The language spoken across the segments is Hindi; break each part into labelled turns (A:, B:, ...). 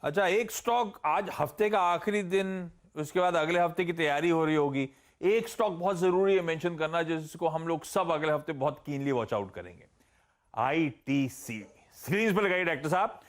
A: अच्छा, एक स्टॉक आज हफ्ते का आखिरी दिन, उसके बाद अगले हफ्ते की तैयारी हो रही होगी। एक स्टॉक बहुत जरूरी है मेंशन करना, जिसको हम लोग सब अगले हफ्ते बहुत कीनली वॉच आउट करेंगे। आईटीसी। स्क्रीन पर लगाइए डॉक्टर साहब।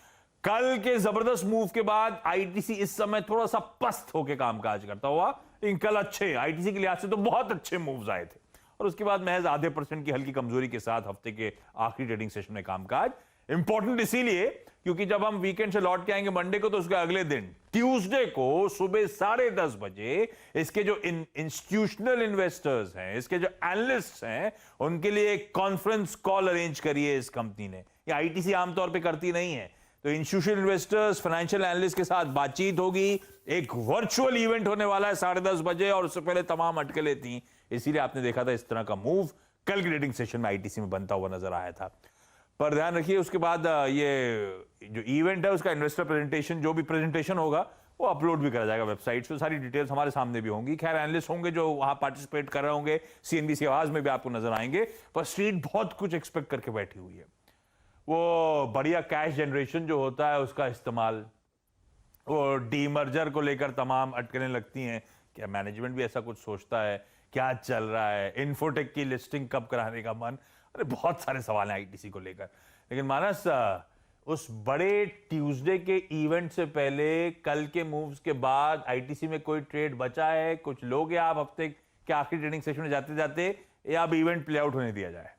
A: कल के जबरदस्त मूव के बाद आईटीसी इस समय थोड़ा सा पस्त होकर कामकाज करता हुआ, लेकिन कल अच्छे आईटीसी के लिहाज से तो बहुत अच्छे मूव्स आए थे, और उसके बाद महज आधे % की हल्की कमजोरी के साथ हफ्ते के आखिरी ट्रेडिंग सेशन में कामकाज इंपॉर्टेंट इसीलिए क्योंकि जब हम वीकेंड से लौट के आएंगे मंडे को, तो उसके अगले दिन ट्यूसडे को सुबह 10:30 बजे इसके जो इंस्टीट्यूशनल इन्वेस्टर्स हैं, इसके जो एनालिस्ट हैं, उनके लिए एक कॉन्फ्रेंस कॉल अरेंज करिए इस कंपनी ने। ये आईटीसी आमतौर पे करती नहीं है, तो इंस्टीट्यूशनल इन्वेस्टर्स, फाइनेंशियल एनालिस्ट के साथ बातचीत होगी। एक वर्चुअल इवेंट होने वाला है 10:30 बजे, और उससे पहले तमाम अटकलें थी, इसीलिए आपने देखा था इस तरह का मूव कल के ट्रेडिंग सेशन में आईटीसी में बनता हुआ नजर आया था। पर ध्यान रखिए, उसके बाद ये जो इवेंट है उसका इन्वेस्टर प्रेजेंटेशन, जो भी प्रेजेंटेशन होगा वो अपलोड भी करा जाएगा वेबसाइट पे। सारी डिटेल्स हमारे सामने भी होंगी। खैर, एनालिस्ट होंगे जो वहां पार्टिसिपेट कर रहे होंगे, सीएनबीसी आवाज में भी आपको नजर आएंगे। पर स्ट्रीट बहुत कुछ एक्सपेक्ट करके बैठी हुई है। वो बढ़िया कैश जनरेशन जो होता है उसका इस्तेमाल, वो डीमर्जर को लेकर तमाम अटकलें लगती हैं। क्या मैनेजमेंट भी ऐसा कुछ सोचता है? क्या चल रहा है? इन्फोटेक की लिस्टिंग कब कराने का मन? अरे बहुत सारे सवाल हैं आईटीसी को लेकर। लेकिन मानस, उस बड़े ट्यूसडे के इवेंट से पहले कल के मूव्स के बाद आईटीसी में कोई ट्रेड बचा है? कुछ लोग या आप हफ्ते के आखिरी ट्रेडिंग सेशन में जाते जाते, या अब इवेंट प्ले आउट होने दिया जाए?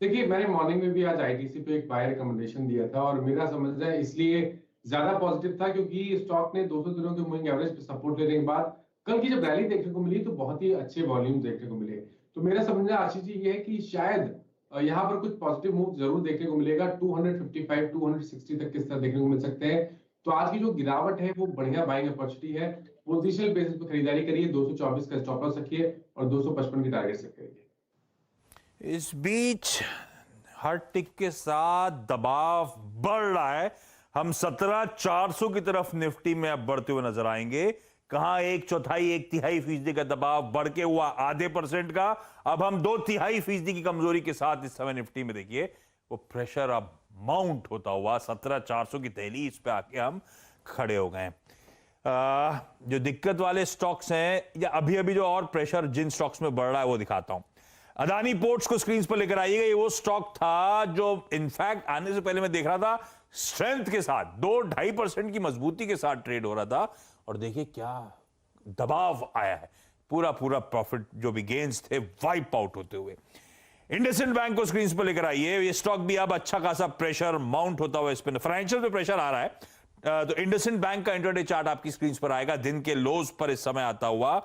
B: देखिए, मैंने मॉर्निंग में भी आज आईटीसी पे एक बाय रिकमेंडेशन दिया था और मेरा समझना है इसलिए ज्यादा पॉजिटिव था क्योंकि स्टॉक ने 200 दिनों के मूविंग एवरेज पे सपोर्ट लेने के बाद कल की जब रैली देखने को मिली तो बहुत ही अच्छे वॉल्यूम देखने को मिले। तो मेरा समझना आशीष जी ये है कि शायद यहाँ पर कुछ पॉजिटिव मूव जरूर देखने को मिलेगा। 255 260 तक किस तरह देखने को मिल सकते हैं। तो आज की जो गिरावट है वो बढ़िया बाइंग अपॉर्चुनिटी है। पोजिशनल बेसिस पर खरीदारी करिए, 224 का स्टॉप लॉस रखिए और 255 की टारगेट सेट करिए।
A: इस बीच हर टिक के साथ दबाव बढ़ रहा है। हम 17,400 की तरफ निफ्टी में अब बढ़ते हुए नजर आएंगे। कहां 1/4 1/3% का दबाव बढ़ के हुआ आधे % का, अब हम 2/3% की कमजोरी के साथ इस समय निफ्टी में देखिए वो प्रेशर अब माउंट होता हुआ 17,400 की दहलीज पे आके हम खड़े हो गए। जो दिक्कत वाले स्टॉक्स हैं, या अभी अभी जो और प्रेशर जिन स्टॉक्स में बढ़ रहा है वो दिखाता हूं। अदानी पोर्ट्स को स्क्रीन पर लेकर आइएगा। ये वो स्टॉक था जो इनफैक्ट आने से पहले मैं देख रहा था स्ट्रेंथ के साथ 2-2.5% की मजबूती के साथ ट्रेड हो रहा था, और देखिए क्या दबाव आया है। पूरा पूरा प्रॉफिट जो भी गेन्स थे वाइप आउट होते हुए। इंडसइंड बैंक को स्क्रीन पर लेकर आइए। ये स्टॉक भी अब अच्छा खासा प्रेशर माउंट होता हुआ, इस पर फाइनेंशियल पे प्रेशर आ रहा है। तो इंडसइंड बैंक का इंट्राडे चार्ट आपकी स्क्रीन पर आएगा, दिन के लोज पर इस समय आता हुआ।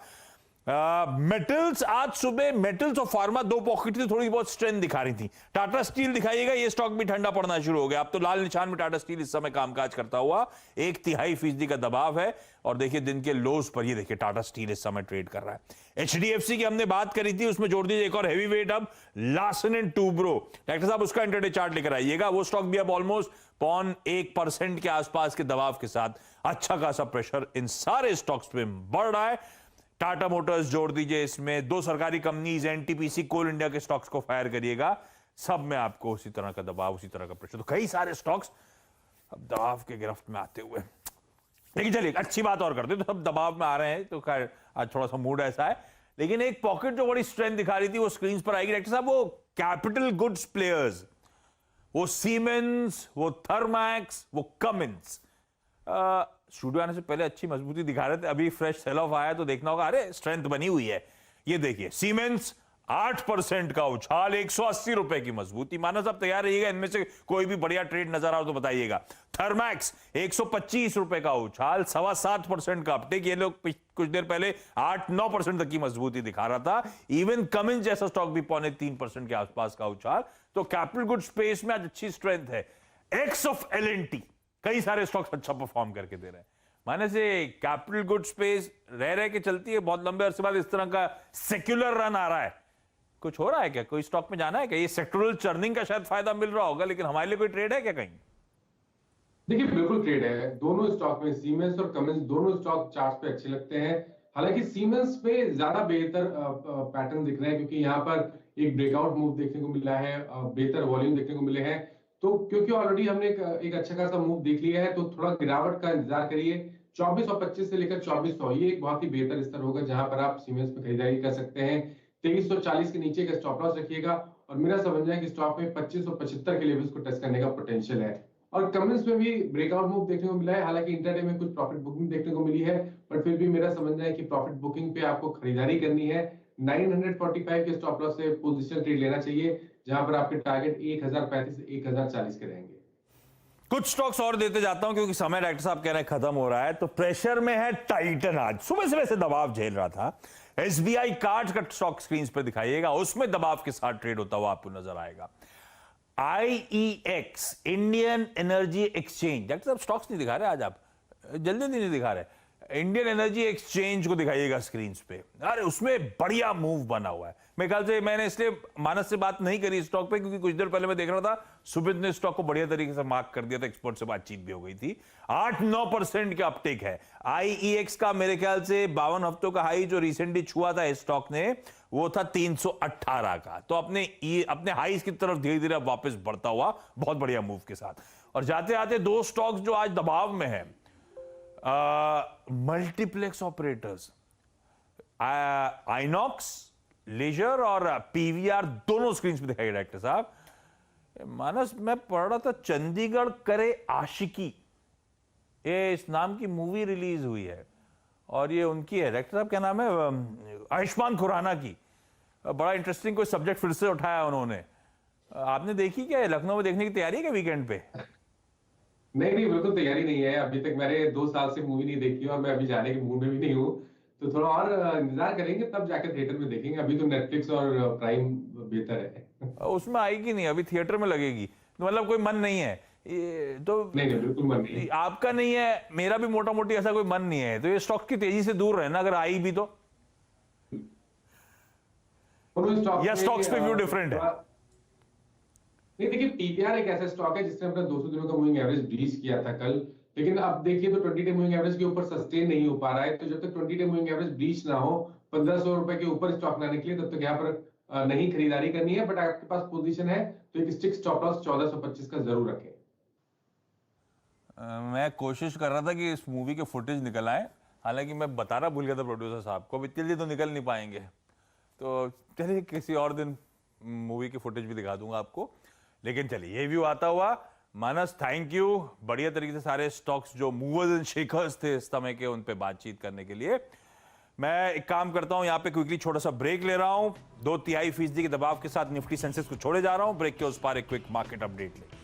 A: मेटल्स, आज सुबह मेटल्स और फार्मा दो पॉकेट थी, थोड़ी बहुत स्ट्रेंथ दिखा रही थी। टाटा स्टील दिखाइएगा, ये स्टॉक भी ठंडा पड़ना शुरू हो गया। अब तो लाल निशान में टाटा स्टील इस समय कामकाज करता हुआ 1/3% का दबाव है, और देखिए दिन के लोज पर ये देखिए टाटा स्टील इस समय ट्रेड कर रहा है। एचडीएफसी की हमने बात करी थी, उसमें जोड़ दीजिए एक और हैवी वेट, अब लार्सन एंड टूब्रो। डॉक्टर साहब उसका इंट्राडे चार्ट लेकर आइएगा। वो स्टॉक भी अब ऑलमोस्ट 0.1% के आसपास के दबाव के साथ अच्छा खासा प्रेशर इन सारे स्टॉक्स पे बढ़ रहा है। टाटा मोटर्स जोड़ दीजिए इसमें, दो सरकारी कंपनीज, एनटीपीसी, कोल इंडिया के स्टॉक्स को फायर करिएगा। सब में आपको उसी तरह का दबाव, उसी तरह का प्रेशर। तो कई सारे स्टॉक्स अब दबाव के गिरफ्त में आते हुए। लेकिन चलिए अच्छी बात और करते, तो सब दबाव में आ रहे हैं, तो खैर आज थोड़ा सा मूड ऐसा है। लेकिन एक पॉकेट जो बड़ी स्ट्रेंथ दिखा रही थी वो स्क्रीन पर आएगी डॉक्टर साहब। वो कैपिटल गुड्स प्लेयर्स, वो सीमेंस, वो थर्मैक्स, वो कमिंस, स्टूडियो आने से पहले अच्छी मजबूती दिखा रहे थे, अभी फ्रेश सेल ऑफ आया तो देखना होगा, अरे स्ट्रेंथ बनी हुई है। ये देखिए सीमेंस 8% का उछाल, 180 रुपए की मजबूती। माना साहब तैयार रहिएगा, इनमें से कोई भी बढ़िया ट्रेड नजर आओ तो बताइएगा। थर्मैक्स 125 रुपए का उछाल, 7.25% का अपटेक। ये लोग कुछ देर पहले 8-9% तक की मजबूती दिखा रहा था। इवन कमिंस जैसा स्टॉक भी 2.25% के आसपास का उछाल। तो कैपिटल गुड स्पेस में आज अच्छी स्ट्रेंथ है। एक्स ऑफ एलएनटी, कई सारे स्टॉक्स अच्छा परफॉर्म करके दे रहे हैं। माने से कैपिटल गुड स्पेस रह रहे के चलती है, बहुत लंबे अरसे बाद इस तरह का सेक्युलर रन आ रहा है। कुछ हो रहा है क्या? कोई स्टॉक में जाना है क्या? ये सेक्टोरल चर्निंग का शायद फायदा मिल रहा होगा, लेकिन हमारे लिए कोई ट्रेड है क्या कहीं?
B: देखिए, बिल्कुल ट्रेड है। दोनों स्टॉक में सीमेंस और कमिंस दोनों स्टॉक चार्ट पे अच्छे लगते हैं। हालांकि सीमेंस पे ज्यादा बेहतर पैटर्न दिख रहे हैं क्योंकि यहाँ पर एक ब्रेकआउट मूव देखने को मिला है, बेहतर वॉल्यूम देखने को मिले हैं। तो क्योंकि ऑलरेडी हमने एक अच्छा खासा मूव देख लिया है, तो थोड़ा गिरावट का इंतजार करिए। 2425 से लेकर 2400 ये एक बहुत ही बेहतर स्तर होगा जहां पर आप सीमेंस में खरीदारी कर सकते हैं। 2340 के नीचे का स्टॉप लॉस रखिएगा और मेरा समझना है कि स्टॉक में 2575 के लेवल्स को टच करने का पोटेंशियल है। और कमेंट्स में भी ब्रेकआउट मूव देखने को मिला है, हालांकि इंटरडे में कुछ प्रॉफिट बुकिंग देखने को मिली है, पर फिर भी मेरा समझना है कि प्रॉफिट बुकिंग पे आपको खरीदारी करनी है। 945 के स्टॉप लॉस से पोजीशन ट्रेड लेना चाहिए, जहां पर आपके टारगेट 1035 से 1040 के रहेंगे।
A: कुछ स्टॉक्स और देते जाता हूं क्योंकि समय डॉक्टर साहब कह रहे हैं खत्म हो रहा है। तो प्रेशर में है टाइटन, आज सुबह से वैसे दबाव झेल रहा था। एसबीआई कार्ड का स्टॉक स्क्रीन पर दिखाइएगा, उसमें दबाव के साथ ट्रेड होता हुआ आपको नजर आएगा। IEX Indian energy exchange, doctor साहब स्टॉक्स नहीं दिखा रहे आज, आप जल्दी नहीं दिखा रहे। इंडियन एनर्जी एक्सचेंज को दिखाइएगा स्क्रीन पे। अरे उसमें बढ़िया मूव बना हुआ है। मेरे ख्याल से मैंने इसलिए मानस से बात नहीं करी स्टॉक पे क्योंकि कुछ देर पहले मैं देख रहा था सुमित ने स्टॉक को बढ़िया तरीके से मार्क कर दिया था, एक्सपर्ट से बातचीत भी हो गई थी। 8-9% का अपटेक है। IEX का मेरे ख्याल से 52 हफ्तों का हाई जो रिसेंटली छुआ था इस स्टॉक ने, वो था 318 का। तो अपने हाईज की तरफ धीरे धीरे वापस बढ़ता हुआ बहुत बढ़िया मूव के साथ। और जाते आते दो स्टॉक्स जो आज दबाव में है, मल्टीप्लेक्स ऑपरेटर्स, आइनॉक्स लेजर और PVR दोनों स्क्रीन पे दिखाई डायरेक्टर साहब। मानस मैं पढ़ रहा था चंडीगढ़ करे आशिकी, ये इस नाम की मूवी रिलीज हुई है और ये उनकी है, डायरेक्टर साहब क्या नाम है, आयुष्मान खुराना की। बड़ा इंटरेस्टिंग कोई सब्जेक्ट फिर से उठाया उन्होंने। आपने देखी क्या, लखनऊ में देखने की तैयारी है क्या वीकेंड पे?
B: नहीं, बिल्कुल तैयारी नहीं है। अभी तक मैंने 2 साल से मूवी नहीं देखी और मैं अभी जाने के मूड में भी नहीं हूँ। तो थोड़ा और इंतजार करेंगे, तब जाकर थिएटर में देखेंगे। अभी तो नेटफ्लिक्स और प्राइम बेहतर है।
A: उसमें आएगी नहीं, अभी थिएटर में लगेगी। तो मतलब कोई मन नहीं है तो?
B: नहीं, बिल्कुल मन नहीं।
A: आपका नहीं है, मेरा भी मोटा मोटी ऐसा कोई मन नहीं है। तो ये स्टॉक की तेजी से दूर रहना अगर आई भी तो, या स्टॉक्स पे व्यू डिफरेंट है?
B: नहीं, देखिए PPR एक ऐसा स्टॉक है जिसने अपना 200 दिनों का मूविंग एवरेज ब्रीच किया था कल, लेकिन अब देखिए तो 20 डे मूविंग एवरेज के ऊपर सस्टेन नहीं हो पा रहा है। तो जब तक 20 डे मूविंग एवरेज ब्रीच ना हो, 1500 रुपए के ऊपर स्टॉक ना निकले, तब तक यहाँ पर नहीं खरीदारी करनी है। बट आपके पास पोजीशन है तो एक स्टिक स्टॉप लॉस 1425 का जरूर रखें।
A: मैं कोशिश कर रहा था कि इस मूवी के फुटेज निकल आए, हालांकि मैं बताना भूल गया था प्रोड्यूसर साहब को, इतनी जल्दी तो निकल नहीं पाएंगे। तो चलिए किसी और दिन मूवी के फुटेज भी दिखा दूंगा आपको। लेकिन चलिए ये व्यू आता हुआ। मानस थैंक यू, बढ़िया तरीके से सारे स्टॉक्स जो मूवर्स एंड शेकर्स थे इस समय के, उन पे बातचीत करने के लिए। मैं एक काम करता हूं, यहाँ पे क्विकली छोटा सा ब्रेक ले रहा हूं। 2 तिहाई फीसदी के दबाव के साथ निफ्टी सेंसेक्स को छोड़े जा रहा हूं। ब्रेक के उस पार एक क्विक मार्केट अपडेट ले।